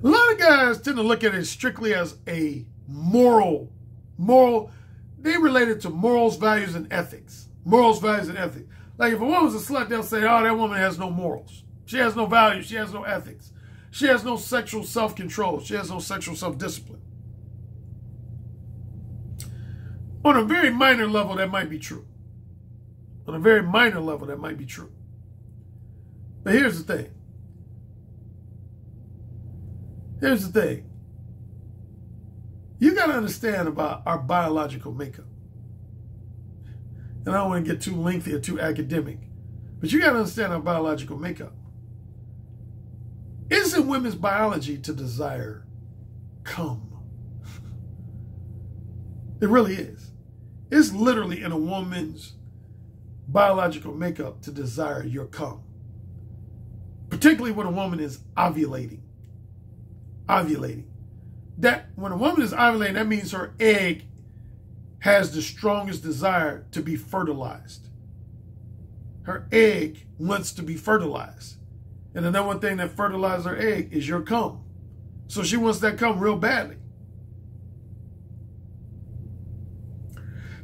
A lot of guys tend to look at it strictly as a moral, they relate it to morals, values, and ethics. Morals, values, and ethics. Like if a woman's a slut, they'll say, oh, that woman has no morals. She has no values. She has no ethics. She has no sexual self-control. She has no sexual self-discipline. On a very minor level, that might be true. On a very minor level, that might be true. But here's the thing. Here's the thing. You got to understand about our biological makeup. And I don't want to get too lengthy or too academic, but you got to understand our biological makeup. It's in women's biology to desire cum. It really is. It's literally in a woman's biological makeup to desire your cum. Particularly when a woman is ovulating. Ovulating. That when a woman is ovulating, that means her egg has the strongest desire to be fertilized. Her egg wants to be fertilized. And the number one thing that fertilizes her egg is your cum. So she wants that cum real badly.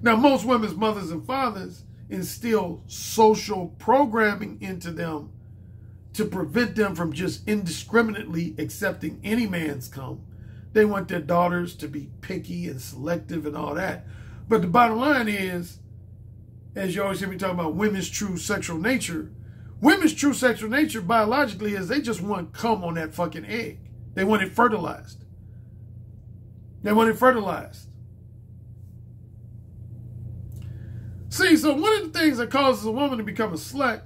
Now, most women's mothers and fathers instill social programming into them to prevent them from just indiscriminately accepting any man's cum. They want their daughters to be picky and selective and all that. But the bottom line is, as you always hear me talk about women's true sexual nature, women's true sexual nature biologically is they just want cum on that fucking egg. They want it fertilized. They want it fertilized. See, so one of the things that causes a woman to become a slut,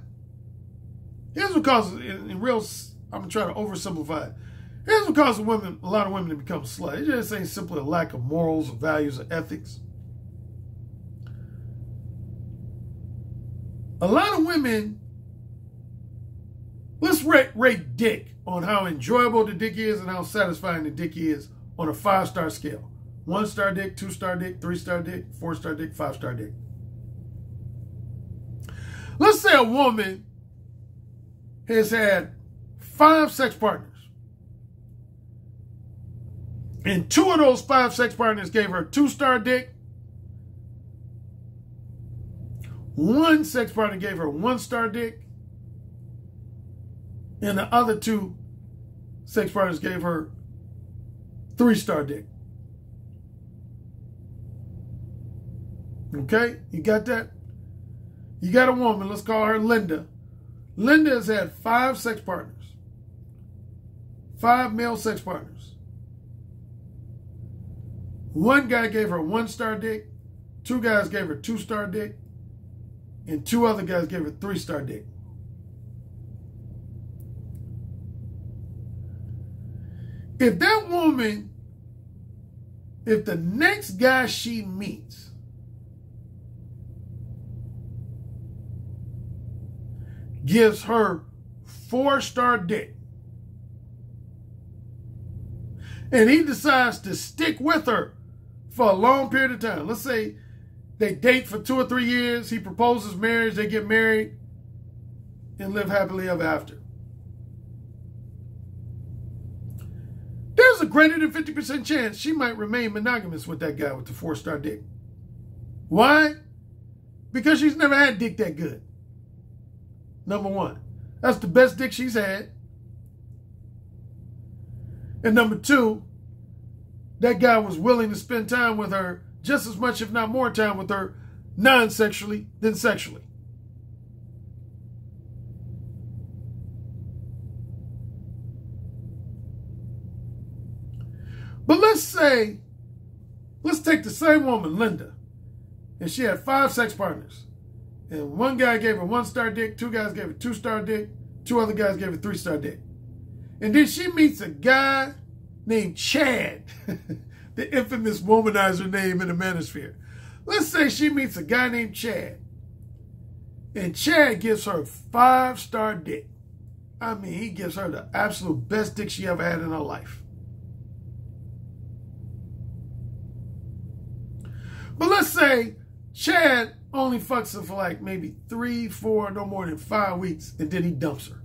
here's what causes, in real, I'm going to try to oversimplify it. Here's what causes a lot of women to become a slut. It just ain't simply a lack of morals, or values, or ethics. A lot of women, let's rate dick on how enjoyable the dick is and how satisfying the dick is on a 5-star scale. 1-star dick, 2-star dick, 3-star dick, 4-star dick, 5-star dick. Let's say a woman has had 5 sex partners. And 2 of those 5 sex partners gave her 2-star dick. 1 sex partner gave her 1-star dick. And the other 2 sex partners gave her 3-star dick. Okay? You got that? You got a woman, let's call her Linda. Linda has had 5 sex partners. 5 male sex partners. 1 guy gave her 1-star dick. 2 guys gave her 2-star dick. And 2 other guys gave her 3-star dick. If that woman, if the next guy she meets gives her 4-star dick, and he decides to stick with her for a long period of time. Let's say they date for 2 or 3 years. He proposes marriage. They get married and live happily ever after. greater than 50% chance she might remain monogamous with that guy with the 4-star dick. Why? Because she's never had dick that good. Number one, that's the best dick she's had. And number two, that guy was willing to spend time with her just as much, if not more time with her, non-sexually than sexually. But let's take the same woman, Linda, and she had 5 sex partners. And one guy gave her 1-star dick, 2 guys gave her 2-star dick, 2 other guys gave her 3-star dick. And then she meets a guy named Chad, the infamous womanizer name in the manosphere. Let's say she meets a guy named Chad, and Chad gives her 5-star dick. I mean, he gives her the absolute best dick she ever had in her life. But let's say Chad only fucks her for like maybe 3, 4, no more than 5 weeks, and then he dumps her.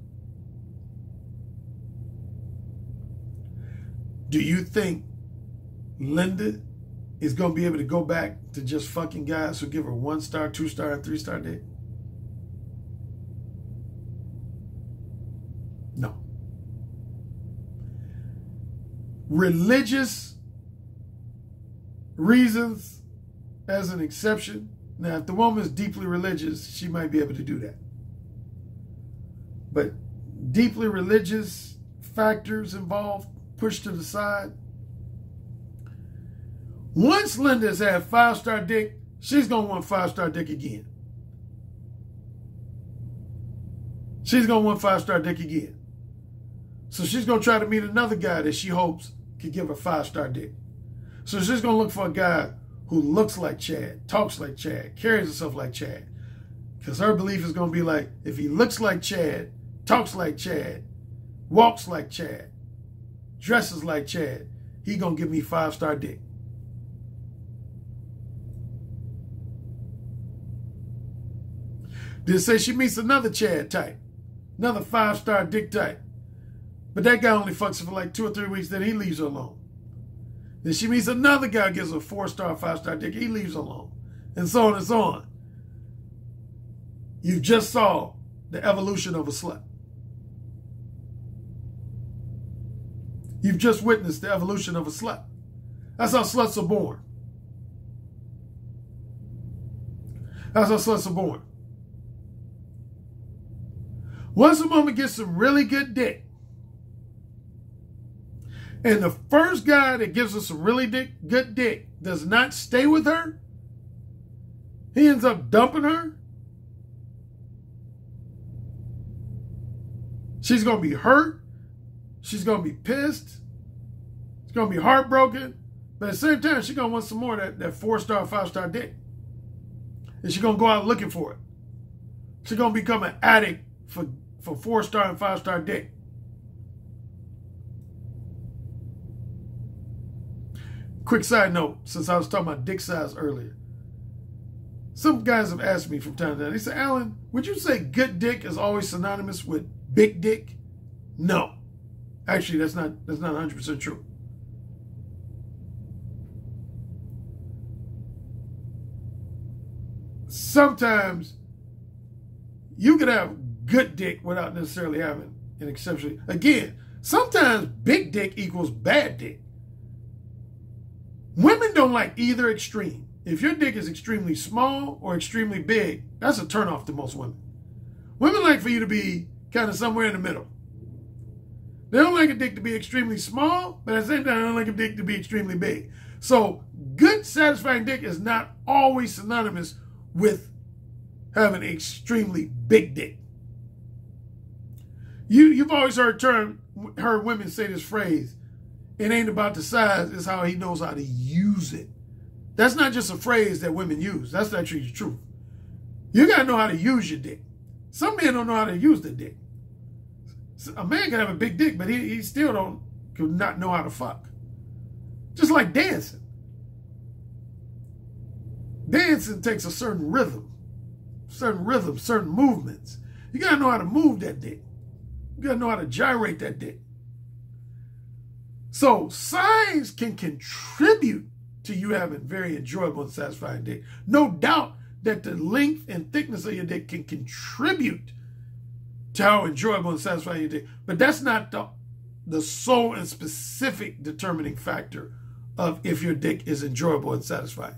Do you think Linda is going to be able to go back to just fucking guys who give her 1-star, 2-star, and 3-star dick? No. Religious reasons as an exception. Now, if the woman is deeply religious, she might be able to do that. But deeply religious factors involved, pushed to the side. Once Linda's had 5-star dick, she's going to want 5-star dick again. She's going to want 5-star dick again. So she's going to try to meet another guy that she hopes could give her 5-star dick. So she's going to look for a guy who looks like Chad, talks like Chad, carries himself like Chad. Because her belief is going to be like, if he looks like Chad, talks like Chad, walks like Chad, dresses like Chad, he going to give me 5-star dick. Then say she meets another Chad type, another 5-star dick type. But that guy only fucks her for like 2 or 3 weeks, then he leaves her alone. Then she meets another guy who gives her 4-star, 5-star dick, he leaves her alone. And so on and so on. You just saw the evolution of a slut. You've just witnessed the evolution of a slut. That's how sluts are born. That's how sluts are born. Once a woman gets some really good dick, and the first guy that gives her some really good dick does not stay with her, he ends up dumping her, she's going to be hurt. She's going to be pissed. She's going to be heartbroken. But at the same time, she's going to want some more of that 4-star, 5-star dick. And she's going to go out looking for it. She's going to become an addict for 4-star and 5-star dick. Quick side note, since I was talking about dick size earlier. Some guys have asked me from time to time, they say, Alan, would you say good dick is always synonymous with big dick? No. Actually, that's not 100% true. Sometimes you can have good dick without necessarily having an exceptionally. Again, sometimes big dick equals bad dick. Women don't like either extreme. If your dick is extremely small or extremely big, that's a turnoff to most women. Women like for you to be kind of somewhere in the middle. They don't like a dick to be extremely small, but at the same time, they don't like a dick to be extremely big. So good, satisfying dick is not always synonymous with having an extremely big dick. You've always heard women say this phrase, it ain't about the size, it's how he knows how to use it. That's not just a phrase that women use. That's actually the truth. You got to know how to use your dick. Some men don't know how to use their dick. A man can have a big dick, but he still could not know how to fuck. Just like dancing. Dancing takes a certain rhythm, certain movements. You got to know how to move that dick. You got to know how to gyrate that dick. So signs can contribute to you having very enjoyable and satisfying dick. No doubt that the length and thickness of your dick can contribute to how enjoyable and satisfying your dick. But that's not the sole and specific determining factor of if your dick is enjoyable and satisfying.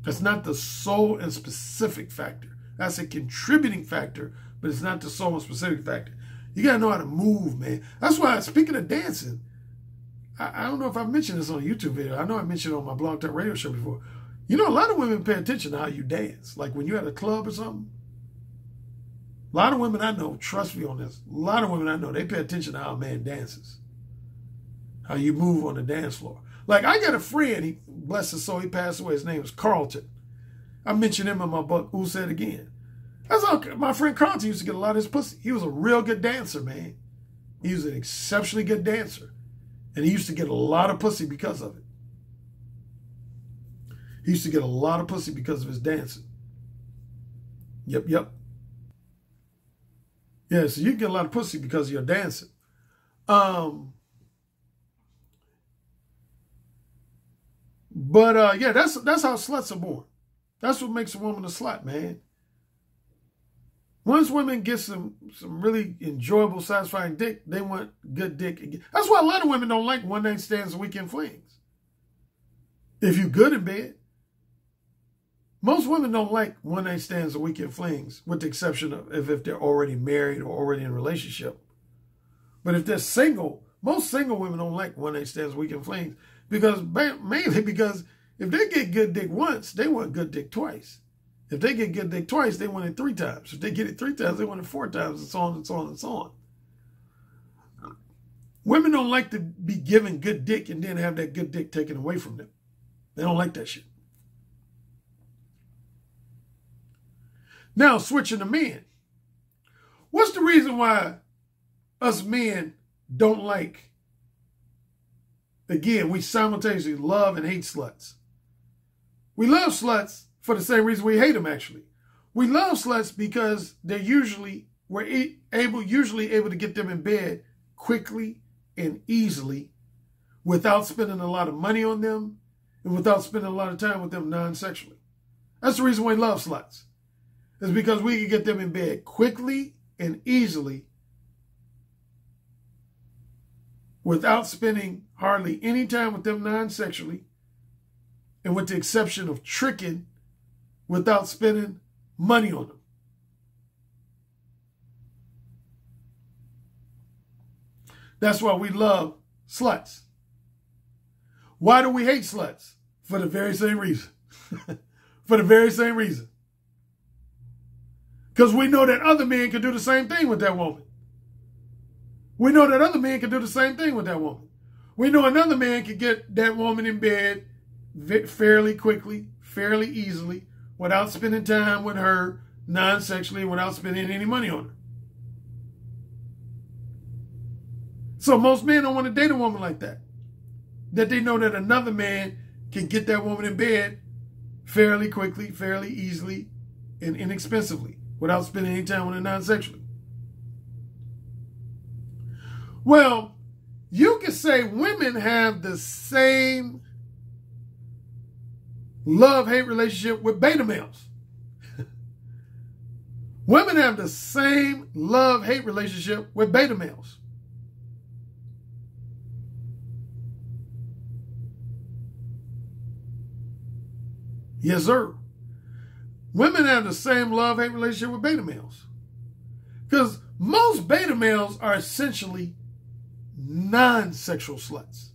That's not the sole and specific factor. That's a contributing factor, but it's not the sole and specific factor. You got to know how to move, man. That's why, speaking of dancing, I don't know if I mentioned this on a YouTube video. I know I mentioned it on my Blog Talk Radio show before. You know, a lot of women pay attention to how you dance. Like when you're at a club or something. A lot of women I know, trust me on this, a lot of women I know, they pay attention to how a man dances. How you move on the dance floor. Like I got a friend, he, bless his soul, he passed away. His name was Carlton. I mentioned him in my book, Who Said Again. That's how my friend Carlton used to get a lot of his pussy. He was a real good dancer, man. He was an exceptionally good dancer. And he used to get a lot of pussy because of it. He used to get a lot of pussy because of his dancing. Yep. Yeah, so you can get a lot of pussy because of your dancing. Yeah, that's how sluts are born. That's what makes a woman a slut, man. Once women get some really enjoyable, satisfying dick, they want good dick. That's why a lot of women don't like one-night stands and weekend flings. If you're good in bed. Most women don't like one-night stands or weekend flings, with the exception of if they're already married or already in a relationship. But if they're single, most single women don't like one-night stands or weekend flings mainly because if they get good dick once, they want good dick twice. If they get good dick twice, they want it 3 times. If they get it 3 times, they want it 4 times, and so on and so on and so on. Women don't like to be given good dick and then have that good dick taken away from them. They don't like that shit. Now, switching to men. What's the reason why us men don't like, again, we simultaneously love and hate sluts? We love sluts for the same reason we hate them, actually. We love sluts because we're usually able to get them in bed quickly and easily without spending a lot of money on them and without spending a lot of time with them non-sexually. That's the reason why we love sluts. It's because we can get them in bed quickly and easily without spending hardly any time with them non-sexually, and with the exception of tricking, without spending money on them. That's why we love sluts. Why do we hate sluts? For the very same reason. For the very same reason. Because we know that other men can do the same thing with that woman. We know that other men can do the same thing with that woman. We know another man can get that woman in bed fairly quickly, fairly easily, without spending time with her non-sexually, without spending any money on her. So most men don't want to date a woman like that. That they know that another man can get that woman in bed fairly quickly, fairly easily, and inexpensively, without spending any time with her non-sexually. Well, you can say women have the same love-hate relationship with beta males. Women have the same love-hate relationship with beta males. Yes, sir. Women have the same love-hate relationship with beta males. Because most beta males are essentially non-sexual sluts.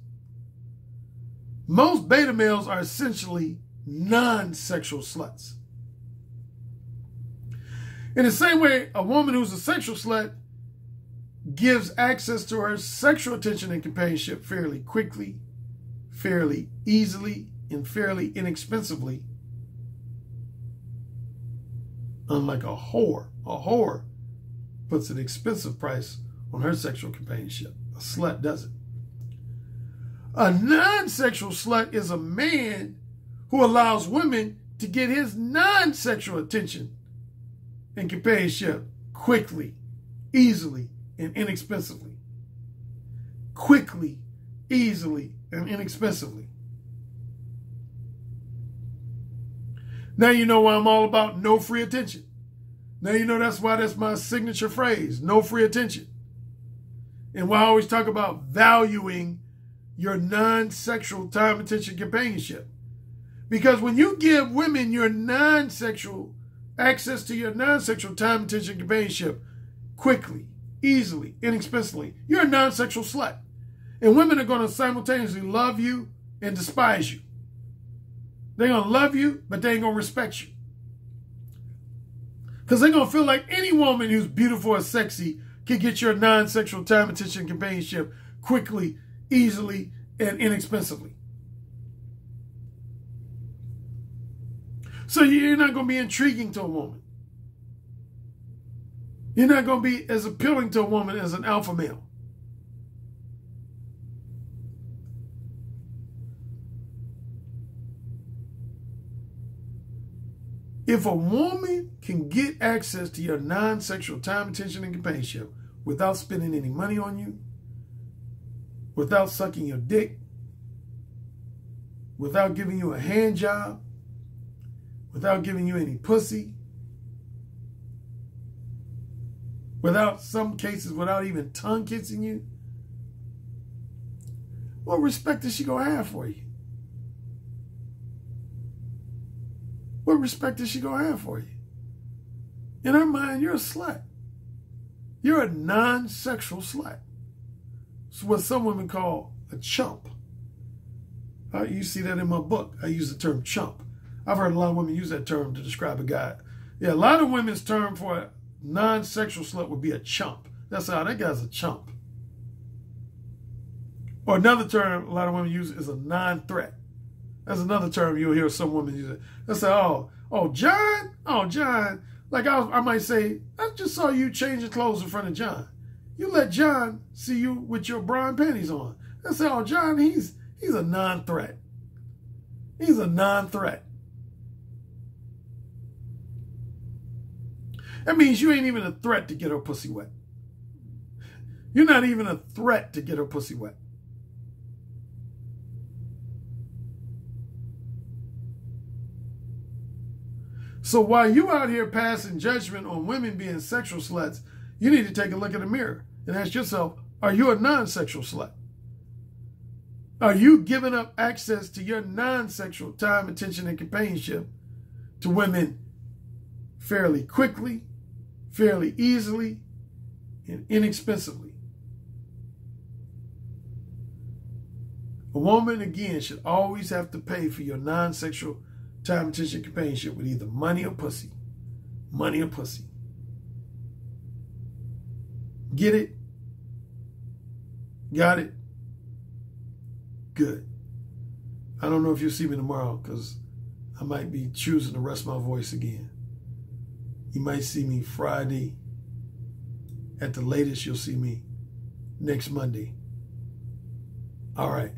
Most beta males are essentially non-sexual sluts. In the same way, a woman who's a sexual slut gives access to her sexual attention and companionship fairly quickly, fairly easily, and fairly inexpensively. Unlike a whore puts an expensive price on her sexual companionship. A slut doesn't. A non-sexual slut is a man who allows women to get his non-sexual attention and companionship quickly, easily, and inexpensively. quickly, easily, and inexpensively. Now you know why I'm all about no free attention. Now you know that's why that's my signature phrase, no free attention. And why I always talk about valuing your non-sexual time, attention, companionship. Because when you give women your non-sexual access to your non-sexual time, attention, companionship quickly, easily, inexpensively, you're a non-sexual slut. And women are going to simultaneously love you and despise you. They're going to love you, but they ain't going to respect you. Because they're going to feel like any woman who's beautiful or sexy can get your non-sexual time, attention, and companionship quickly, easily, and inexpensively. So you're not going to be intriguing to a woman. You're not going to be as appealing to a woman as an alpha male. If a woman can get access to your non-sexual time, attention, and companionship without spending any money on you, without sucking your dick, without giving you a hand job, without giving you any pussy, without, some cases, without even tongue kissing you, what respect is she going to have for you? What respect is she going to have for you? In her mind, you're a slut. You're a non-sexual slut. It's what some women call a chump. You see that in my book. I use the term chump. I've heard a lot of women use that term to describe a guy. Yeah, a lot of women's term for a non-sexual slut would be a chump. That's how that guy's a chump. Or another term a lot of women use is a non-threat. That's another term you'll hear some women use it. They'll say, John. Like I might say, I just saw you changing clothes in front of John. You let John see you with your bra and panties on. They'll say, oh, John, he's a non-threat. He's a non-threat. That means you ain't even a threat to get her pussy wet. You're not even a threat to get her pussy wet. So while you out here passing judgment on women being sexual sluts, you need to take a look in the mirror and ask yourself, are you a non-sexual slut? Are you giving up access to your non-sexual time, attention, and companionship to women fairly quickly, fairly easily, and inexpensively? A woman, again, should always have to pay for your non-sexual time, attention, companionship with either money or pussy. Money or pussy. Get it? Got it? Good. I don't know if you'll see me tomorrow because I might be choosing to rest my voice again. You might see me Friday. At the latest, you'll see me next Monday. All right.